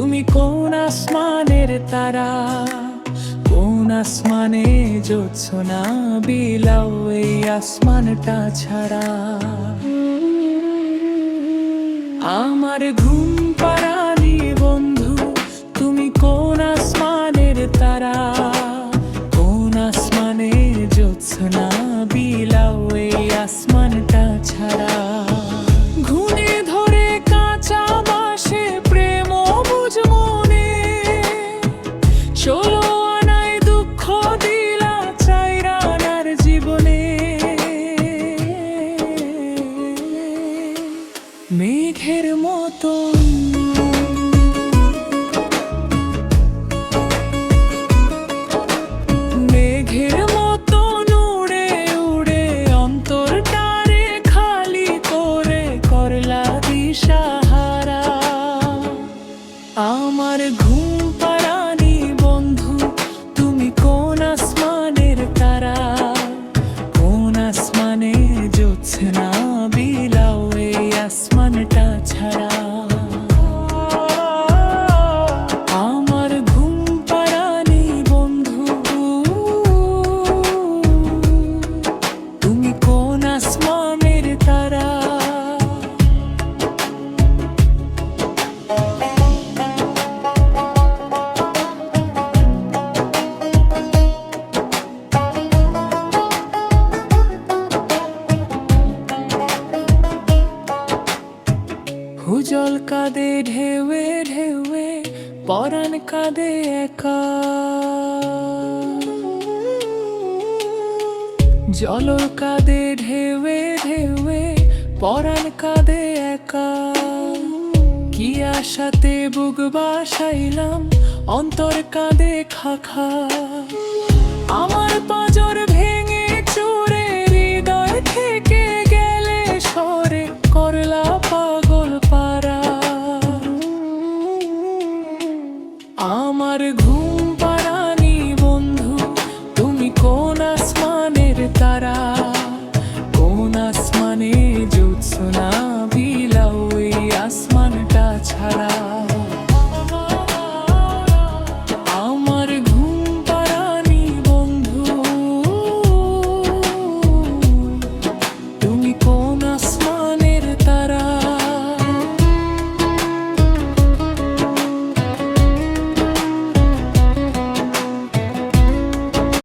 তুমি কোন আসমানের তারা, কোন আসমানে জ্যোৎস্না বিলাও এই আসমানটা ছাড়া। আমার ঘুম পাড়ানি বন্ধু, তুমি কোন আসমানের তারা, কোন আসমানে জ্যোৎস্না বিলাও এই আসমানটা ছাড়া। ঘুণে ধরে কাঁচা বাসে প্রেম বুঝ মনে, ষোলো আনায় দুঃখ দিলা চাইরা আনার জীবনে। মেঘের মতো মেঘের মতো উড়ে উড়ে অন্তরটারে খালি করে করলা দিশাহারা। আমার ঘুম পাড়ানি বন্ধু, তুমি কোন আসমানের তারা, কোন আসমানে জ্যোৎস্না বিলাও এই আসমানটা ছাড়া। আমার ঘুম পাড়ানি বন্ধু, তুমি কোন আসমানের তারা। হুজল কাঁদে ঢেউে ঢেউে, পরাণ কাঁদে একা। জল কাঁদে ঢেউে ঢেউে, পরাণ কাঁদে একা। কি আশাতে বুক বাসাইলাম, অন্তর কাঁদে খাখা। আমার পাঁজর ভেঙে চুরে হৃদয় থেকে গেলে সরে করলা পাগল পারা। আমার